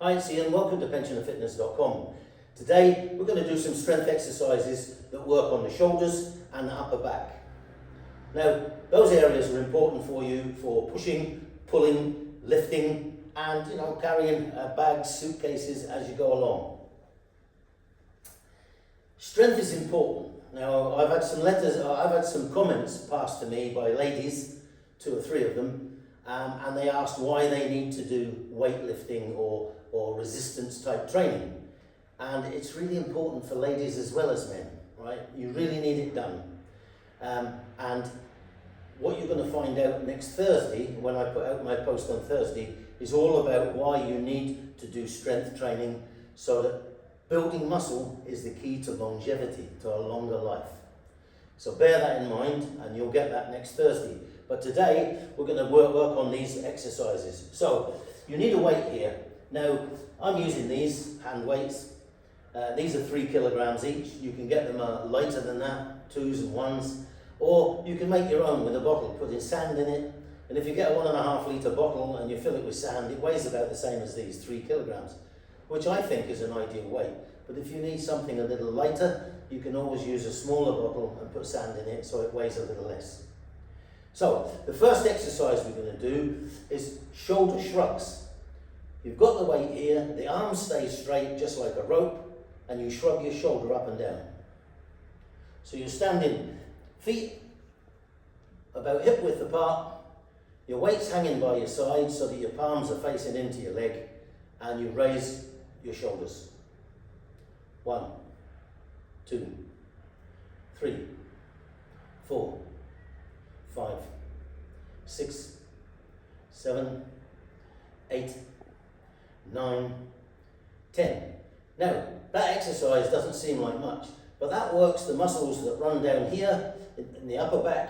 Hi, it's Ian. Welcome to pensionerfitness.com. Today we're going to do some strength exercises that work on the shoulders and the upper back. Now, those areas are important for you for pushing, pulling, lifting, and carrying bags, suitcases as you go along. Strength is important. Now, I've had some comments passed to me by ladies, 2 or 3 of them, and they asked why they need to do weightlifting or resistance type training. And it's really important for ladies as well as men, right? You really need it done. And what you're going to find out next Thursday, when I put out my post on Thursday, is all about why you need to do strength training, so that building muscle is the key to longevity, to a longer life. So bear that in mind, and you'll get that next Thursday. But today, we're going to work on these exercises. So, you need a weight here. Now, I'm using these hand weights. These are 3 kilograms each. You can get them lighter than that, 2s and 1s. Or you can make your own with a bottle, put in sand in it. And if you get a 1.5 litre bottle and you fill it with sand, it weighs about the same as these, 3 kilograms, which I think is an ideal weight. But if you need something a little lighter, you can always use a smaller bottle and put sand in it so it weighs a little less. So, the first exercise we're going to do is shoulder shrugs. You've got the weight here, the arms stay straight just like a rope, and you shrug your shoulder up and down. So you're standing, feet about hip width apart, your weight's hanging by your side so that your palms are facing into your leg, and you raise your shoulders. 1, 2, 3, 4, 5, 6, 7, 8, 9, 10. Now, that exercise doesn't seem like much, but that works the muscles that run down here in the upper back,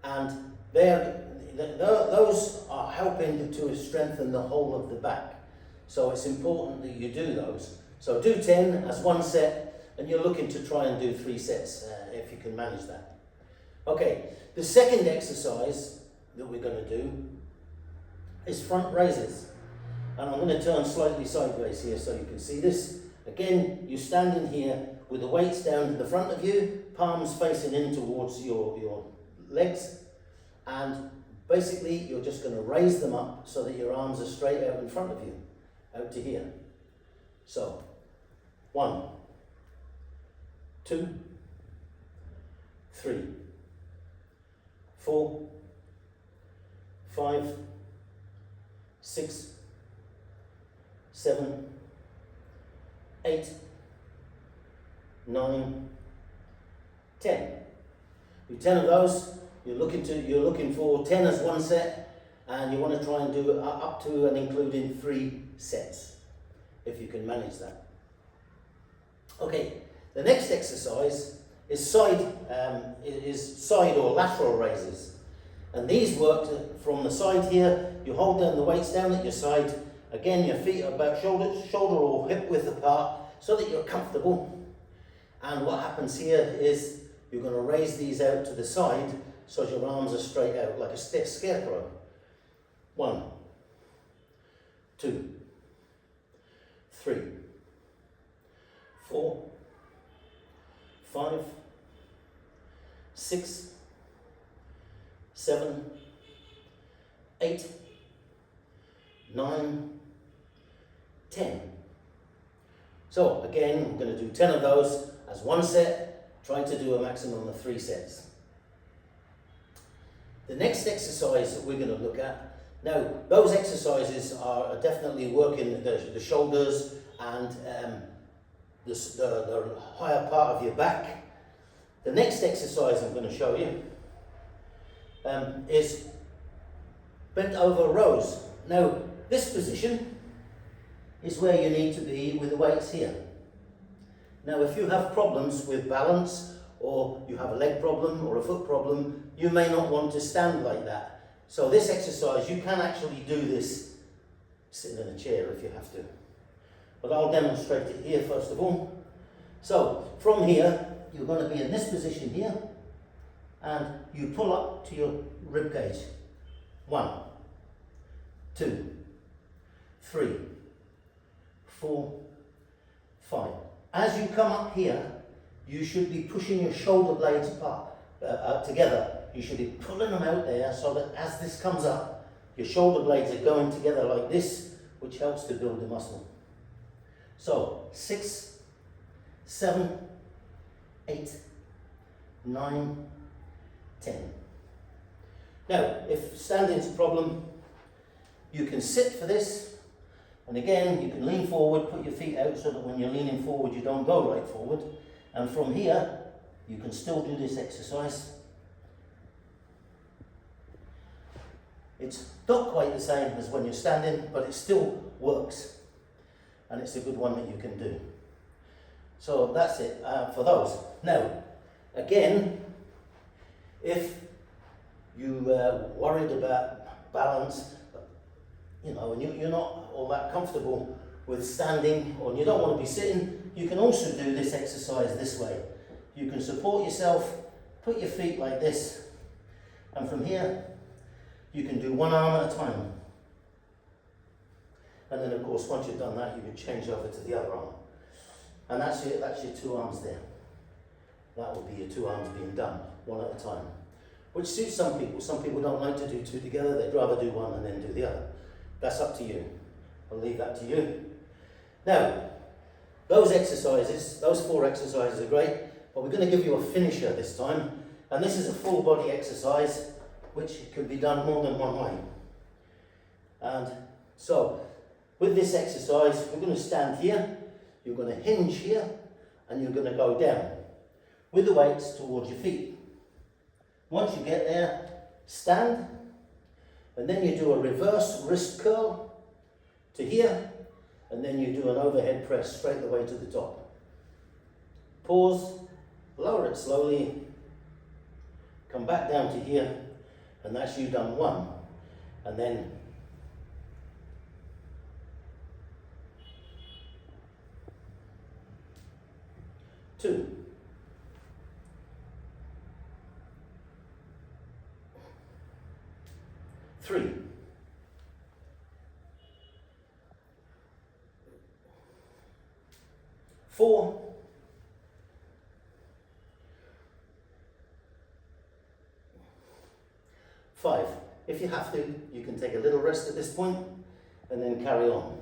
and those are helping to strengthen the whole of the back. So it's important that you do those. So do 10 as 1 set, and you're looking to try and do 3 sets if you can manage that. Okay, the second exercise that we're going to do is front raises. And I'm going to turn slightly sideways here so you can see this. Again, you're standing here with the weights down to the front of you, palms facing in towards your legs, and basically you're just going to raise them up so that your arms are straight out in front of you, out to here. So, 1, 2, 3, 4, 5, 6, 7, 8, 9, 10. Do 10 of those. You're looking for 10 as 1 set, and you want to try and do up to and including 3 sets, if you can manage that. Okay, the next exercise is side or lateral raises, and these work from the side here. You hold down the weights down at your side. Again, your feet are about shoulder or hip width apart so that you're comfortable. And what happens here is you're going to raise these out to the side so your arms are straight out like a scarecrow. 1, 2, 3, 4, 5, 6, 7, 8, 9, 10. So again, we're going to do 10 of those as 1 set, trying to do a maximum of 3 sets. The next exercise that we're going to look at, now those exercises are definitely working the shoulders and the higher part of your back. The next exercise I'm going to show you is bent over rows. Now, this position is where you need to be with the weights here. Now, if you have problems with balance, or you have a leg problem or a foot problem, you may not want to stand like that. So this exercise, you can actually do this sitting in a chair if you have to. But I'll demonstrate it here first of all. So, from here, you're going to be in this position here, and you pull up to your rib cage. 1, 2, 3, 4, 5. As you come up here, you should be pushing your shoulder blades apart, together. You should be pulling them out there so that as this comes up, your shoulder blades are going together like this, which helps to build the muscle. So 6, 7, 8, 9, 10. Now, if standing's a problem, you can sit for this, and again, you can lean forward, put your feet out so that when you're leaning forward, you don't go right forward. And from here, you can still do this exercise. It's not quite the same as when you're standing, but it still works. And it's a good one that you can do. So that's it for those. Now, again, if you worried about balance, and you're not all that comfortable with standing, or you don't want to be sitting, you can also do this exercise this way. You can support yourself, put your feet like this, and from here, you can do one arm at a time. And then, of course, once you've done that, you can change over to the other arm. And that's your 2 arms there. That will be your 2 arms being done, one at a time. Which suits some people. Some people don't like to do 2 together. They'd rather do one and then do the other. That's up to you. I'll leave that to you. Now, those exercises, those 4 exercises are great, but we're going to give you a finisher this time. And this is a full body exercise, which can be done more than one way. And so, with this exercise, we're going to stand here, you're going to hinge here, and you're going to go down with the weights towards your feet. Once you get there, stand, and then you do a reverse wrist curl to here, and then you do an overhead press straight the way to the top. Pause, lower it slowly, come back down to here, and that's you done 1. And then 2. 3. 4. 5. If you have to, you can take a little rest at this point and then carry on.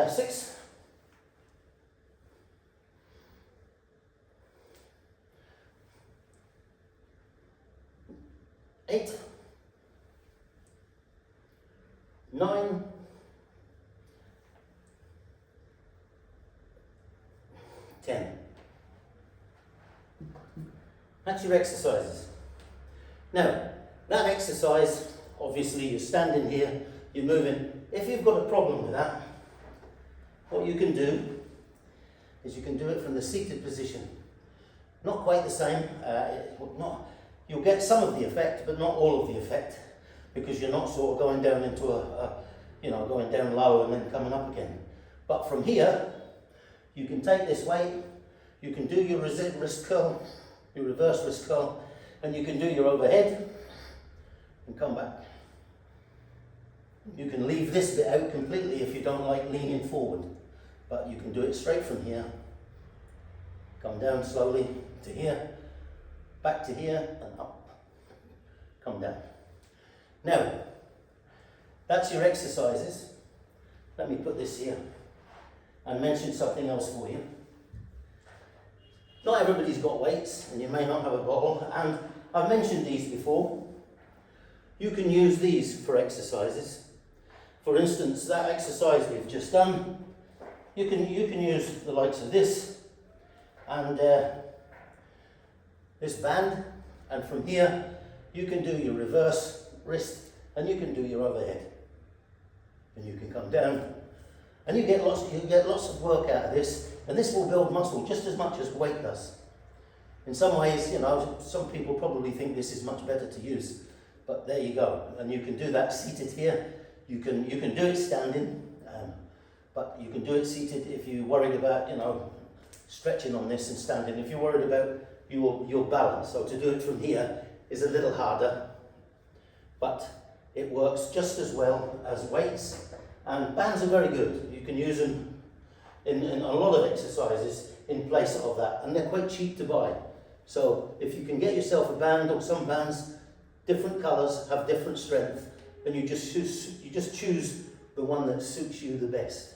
6. 8. 9. 10. That's your exercises. Now, that exercise, obviously you're standing here, you're moving. If you've got a problem with that, what you can do is you can do it from the seated position. Not quite the same, you'll get some of the effect, but not all of the effect, because you're not sort of going down into going down low and then coming up again. But from here, you can take this weight, you can do your wrist curl, your reverse wrist curl, and you can do your overhead and come back. You can leave this bit out completely if you don't like leaning forward, but you can do it straight from here. Come down slowly to here, back to here, and up. Come down. Now, that's your exercises. Let me put this here and mention something else for you. Not everybody's got weights, and you may not have a bottle, and I've mentioned these before. You can use these for exercises. For instance, that exercise we've just done, you can use the likes of this and this band, and from here you can do your reverse wrist and you can do your overhead, and you can come down, and you get lots of work out of this, and this will build muscle just as much as weight does. In some ways, some people probably think this is much better to use, but there you go, and you can do that seated here. You can do it standing, but you can do it seated if you're worried about, stretching on this and standing. If you're worried about your balance, so to do it from here is a little harder, but It works just as well as weights, and bands are very good. You can use them in a lot of exercises in place of that, and they're quite cheap to buy. So if you can get yourself a band, or some bands, different colours, have different strength, and you just choose the one that suits you the best.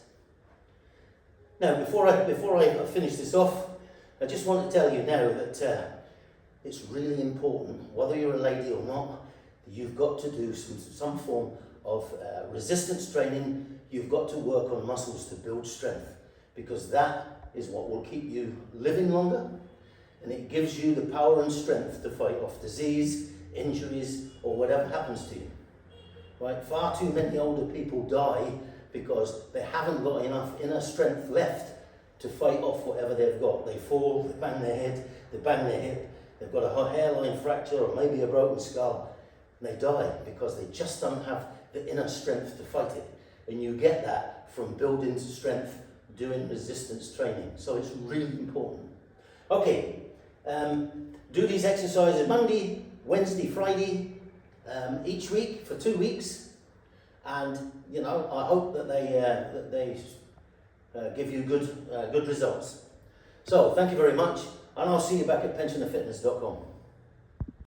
Now, before I finish this off, I just want to tell you now that it's really important, whether you're a lady or not, you've got to do some form of resistance training. You've got to work on muscles to build strength, because that is what will keep you living longer, and it gives you the power and strength to fight off disease, injuries, or whatever happens to you. Right? Far too many older people die because they haven't got enough inner strength left to fight off whatever they've got. They fall, they bang their head, they bang their hip, they've got a hairline fracture or maybe a broken skull, and they die because they just don't have the inner strength to fight it. And you get that from building strength, doing resistance training. So it's really important. Okay, do these exercises Monday, Wednesday, Friday, each week for 2 weeks, and I hope that they give you good results. So thank you very much, and I'll see you back at pensionerfitness.com.